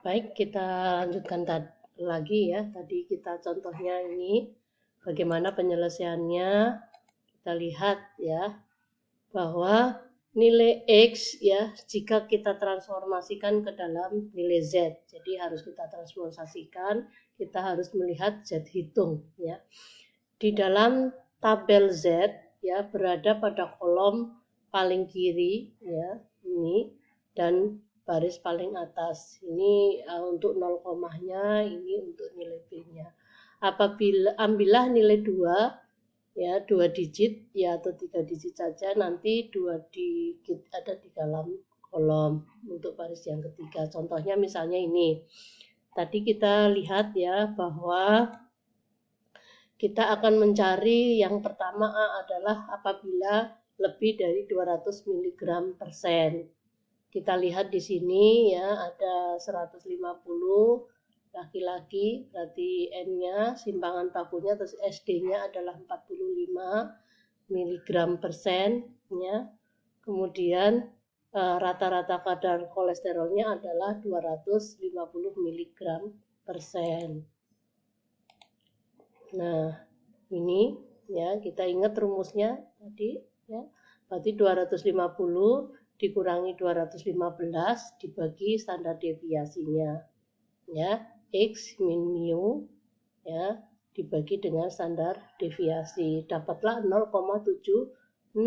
Baik, kita lanjutkan lagi ya. Tadi kita contohnya ini bagaimana penyelesaiannya. Kita lihat ya bahwa nilai X ya jika kita transformasikan ke dalam nilai Z. Jadi harus kita transformasikan, kita harus melihat Z hitung ya. Di dalam tabel Z ya berada pada kolom paling kiri ya ini dan baris paling atas. Ini untuk 0 komanya, ini untuk nilai B-nya. Apabila ambillah nilai 2 ya, 2 digit ya atau 3 digit saja, nanti 2 digit ada di dalam kolom untuk baris yang ketiga. Contohnya misalnya ini. Tadi kita lihat ya bahwa kita akan mencari yang pertama adalah apabila lebih dari 200 mg per sen. Kita lihat di sini ya ada 150 laki-laki, berarti N-nya, simpangan tabunya, terus SD-nya adalah 45 mg per sen ya. Kemudian rata-rata kadar kolesterolnya adalah 250 mg per sen. Nah, ini ya kita ingat rumusnya tadi ya. Berarti 250 dikurangi 215 dibagi standar deviasinya. Ya, X min mu ya dibagi dengan standar deviasi. Dapatlah 0,76.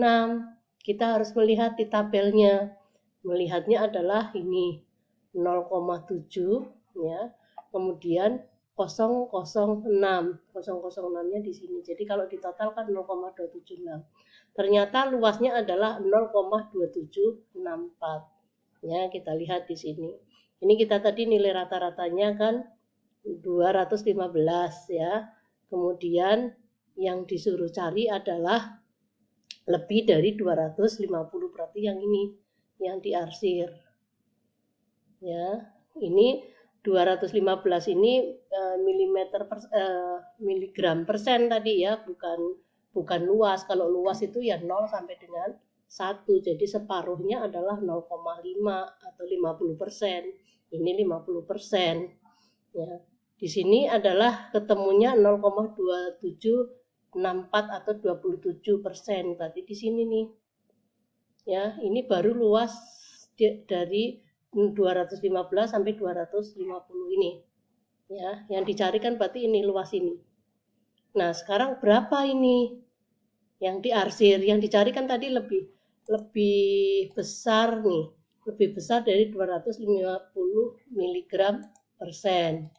Kita harus melihat di tabelnya. Melihatnya adalah ini 0,7 ya. Kemudian 006. 006-nya di sini. Jadi kalau ditotalkan 0,276. Ternyata luasnya adalah 0,2764. Ya, kita lihat di sini. Ini kita tadi nilai rata-ratanya kan 215 ya. Kemudian yang disuruh cari adalah lebih dari 250, berarti yang ini yang diarsir. Ya, ini 215 ini miligram persen tadi ya, bukan luas. Kalau luas itu ya 0 sampai dengan 1. Jadi separuhnya adalah 0,5 atau 50%. Ini 50%. Ya. Di sini adalah ketemunya 0,2764 atau 27%. Berarti di sini nih. Ya, ini baru luas dari 215 sampai 250 ini. Ya, yang dicarikan berarti ini luas ini. Nah, sekarang berapa ini yang diarsir? Yang dicarikan tadi lebih besar nih. Lebih besar dari 250 mg per sen.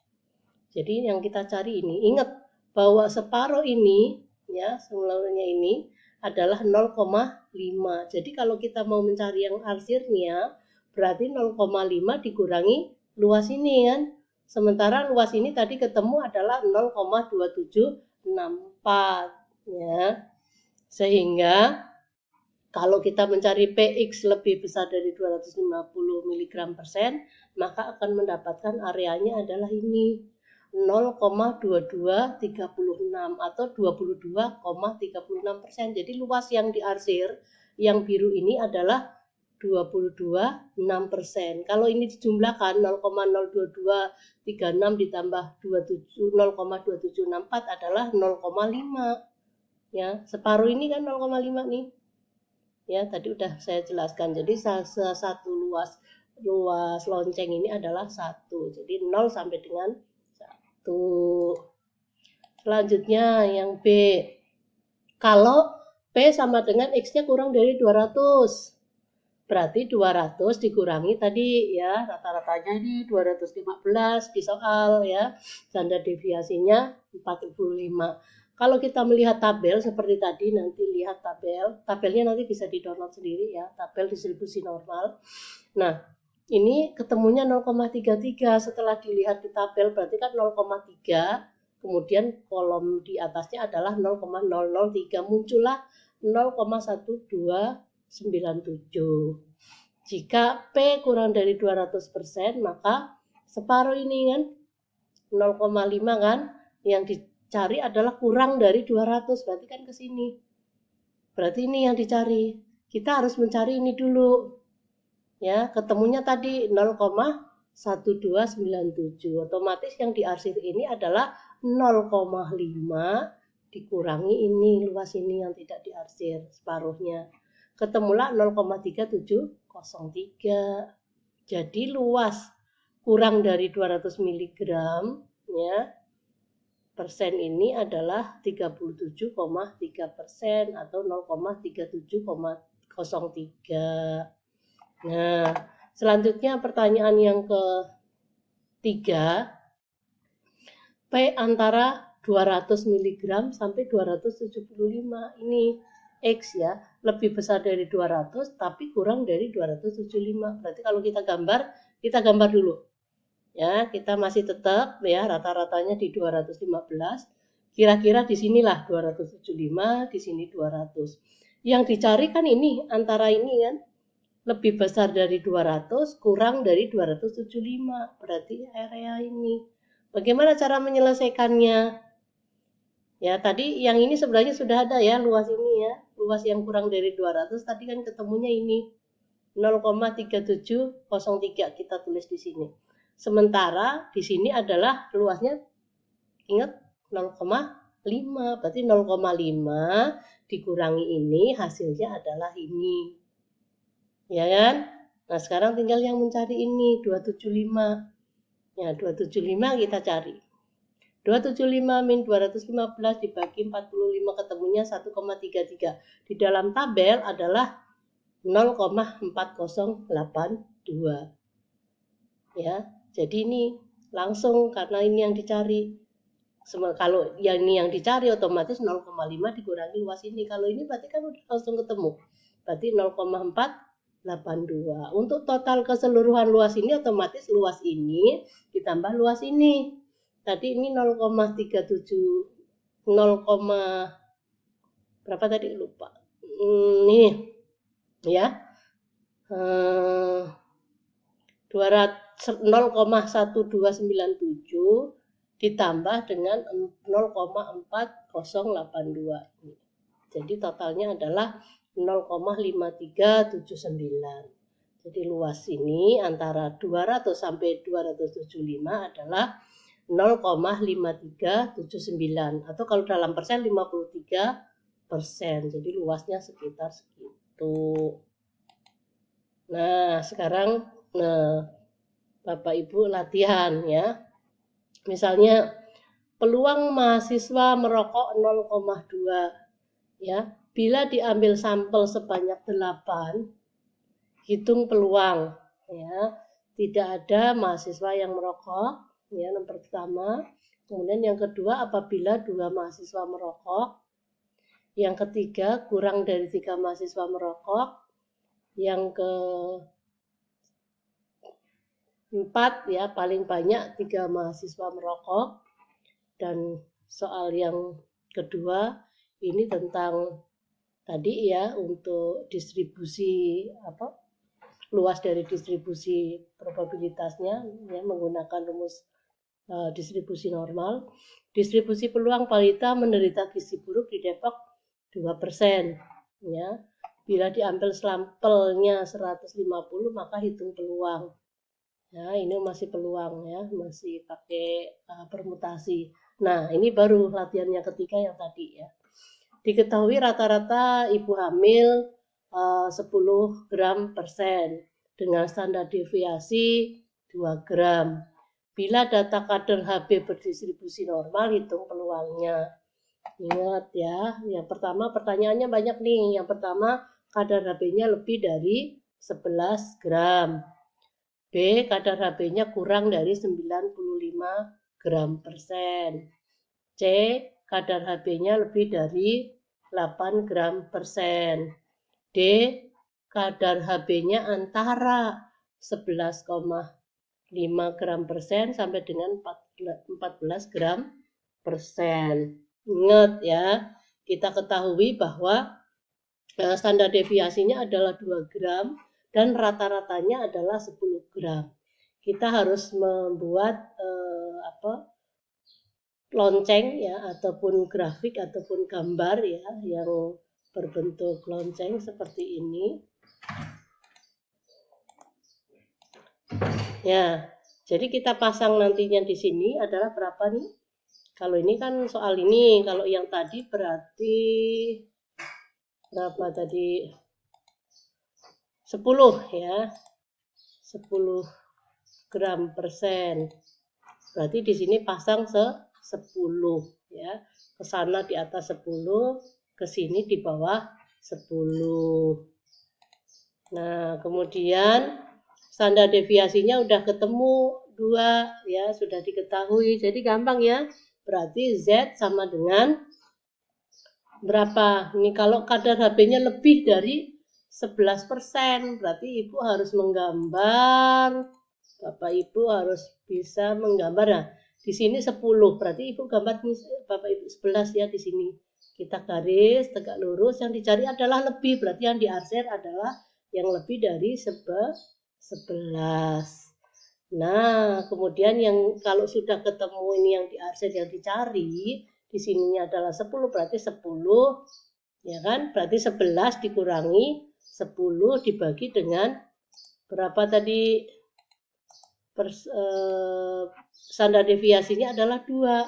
Jadi yang kita cari ini, ingat bahwa separuh ini ya, seluruhnya ini adalah 0,5. Jadi kalau kita mau mencari yang arsirnya, berarti 0,5 dikurangi luas ini kan. Sementara luas ini tadi ketemu adalah 0,2764 ya. Sehingga kalau kita mencari Px lebih besar dari 250 mg per sen, maka akan mendapatkan areanya adalah ini 0,2236 atau 22,36%. Jadi luas yang diarsir yang biru ini adalah 22,6%. Kalau ini dijumlahkan 0,02236 ditambah 0,2764 adalah 0,5. Ya, separuh ini kan 0,5 nih. Ya, tadi udah saya jelaskan. Jadi satu luas lonceng ini adalah 1. Jadi 0 sampai dengan 1. Selanjutnya yang B. Kalau P sama dengan X-nya kurang dari 200. Berarti 200 dikurangi tadi ya, rata-ratanya di 215 di soal ya. Standar deviasinya 45. Kalau kita melihat tabel seperti tadi, nanti lihat tabelnya nanti bisa di-download sendiri ya, tabel distribusi normal. Nah, ini ketemunya 0,33. Setelah dilihat di tabel berarti kan 0,3, kemudian kolom di atasnya adalah 0,003, muncullah 0,1297. Jika P kurang dari 200%, maka separuh ini kan 0,5 kan, yang dicari adalah kurang dari 200, berarti kan ke sini. Berarti ini yang dicari. Kita harus mencari ini dulu. Ya, ketemunya tadi 0,003. 1297. Otomatis yang diarsir ini adalah 0,5 dikurangi ini, luas ini yang tidak diarsir, separuhnya. Ketemulah 0,3703. Jadi luas kurang dari 200 mg ya, persen ini adalah 37,3% atau 0,3703. Nah, selanjutnya pertanyaan yang ketiga, P antara 200 mg sampai 275. Ini X ya, lebih besar dari 200 tapi kurang dari 275. Berarti kalau kita gambar dulu. Ya, kita masih tetap ya rata-ratanya di 215. Kira-kira di sinilah 275, di sini 200. Yang dicari kan ini, antara ini kan lebih besar dari 200, kurang dari 275. Berarti area ini. Bagaimana cara menyelesaikannya? Ya, tadi yang ini sebenarnya sudah ada ya, luas ini ya. Luas yang kurang dari 200 tadi kan ketemunya ini. 0,3703 kita tulis di sini. Sementara di sini adalah luasnya, ingat 0,5, berarti 0,5 dikurangi ini hasilnya adalah ini. Ya kan? Nah, sekarang tinggal yang mencari ini 275. Ya, 275 kita cari. 275 min 215 dibagi 45 ketemunya 1,33. Di dalam tabel adalah 0,4082. Ya, jadi ini langsung karena ini yang dicari. Kalau ini yang dicari otomatis 0,5 dikurangi luas ini. Kalau ini berarti kan udah langsung ketemu. Berarti 0,482. Untuk total keseluruhan luas ini otomatis luas ini ditambah luas ini. Tadi ini 0,37 berapa tadi lupa. Nih ya. 0,1297 ditambah dengan 0,4082 ini. Jadi totalnya adalah 0,5379. Jadi luas ini antara 200 sampai 275 adalah 0,5379 atau kalau dalam persen 53%. Jadi luasnya sekitar segitu. Nah, sekarang Bapak Ibu latihan ya. Misalnya peluang mahasiswa merokok 0,2 ya. Bila diambil sampel sebanyak 8, hitung peluang ya. Tidak ada mahasiswa yang merokok ya, yang pertama. Kemudian yang kedua, apabila 2 mahasiswa merokok. Yang ketiga, kurang dari 3 mahasiswa merokok. Yang keempat ya, paling banyak 3 mahasiswa merokok. Dan soal yang kedua ini tentang tadi ya, untuk distribusi luas dari distribusi probabilitasnya ya, menggunakan rumus distribusi normal. Distribusi peluang balita menderita gizi buruk di Depok 2% ya. Bila diambil sampelnya 150 maka hitung peluang. Ya, ini masih peluang ya, masih pakai permutasi. Nah, ini baru latihan yang ketiga yang tadi ya. Diketahui rata-rata ibu hamil 10 gram persen dengan standar deviasi 2 gram. Bila data kadar HB berdistribusi normal, hitung peluangnya. Ingat ya, yang pertama pertanyaannya banyak nih. Yang pertama, kadar HB-nya lebih dari 11 gram. B, kadar HB-nya kurang dari 95 gram persen. C, kadar HB-nya lebih dari 8 gram persen. D, kadar HB-nya antara 11,5 gram persen sampai dengan 14 gram persen. Ingat ya, kita ketahui bahwa standar deviasinya adalah 2 gram dan rata-ratanya adalah 10 gram. Kita harus membuat lonceng ya, ataupun grafik ataupun gambar ya yang berbentuk lonceng seperti ini. Ya, Jadi kita pasang nantinya di sini adalah berapa nih? Kalau ini kan soal ini, kalau yang tadi berarti berapa tadi? 10 ya. 10 gram persen. Berarti di sini pasang 10 ya. Ke sana di atas 10, ke sini di bawah 10. Nah, kemudian standar deviasinya udah ketemu 2 ya, sudah diketahui. Jadi gampang ya. Berarti Z sama dengan berapa? Ini kalau kadar HB-nya lebih dari 11%, berarti Ibu harus menggambar. Bapak Ibu harus bisa menggambar. Nah, di sini 10, berarti Ibu gambar Bapak Ibu 11 ya di sini. Kita garis tegak lurus, yang dicari adalah lebih, berarti yang diarsir adalah yang lebih dari 11. Nah, kemudian yang kalau sudah ketemu ini yang diarsir yang dicari, di sininya adalah 10, berarti 10 ya kan? Berarti 11 dikurangi 10 dibagi dengan berapa tadi? Standar deviasinya adalah 2.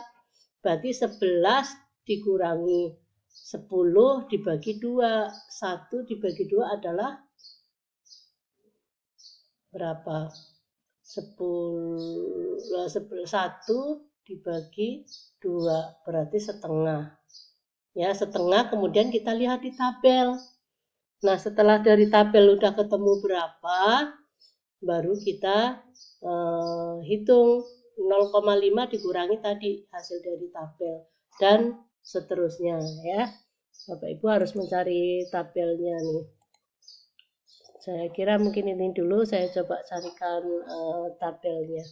Berarti 11 dikurangi 10 dibagi 2. 1 dibagi 2 adalah berapa? 1 dibagi 2 berarti setengah. Ya, setengah, kemudian kita lihat di tabel. Nah, setelah dari tabel udah ketemu berapa, baru kita hitung 0,5 dikurangi tadi hasil dari tabel dan seterusnya ya. Bapak Ibu harus mencari tabelnya nih. Saya kira mungkin ini dulu, saya coba carikan tabelnya.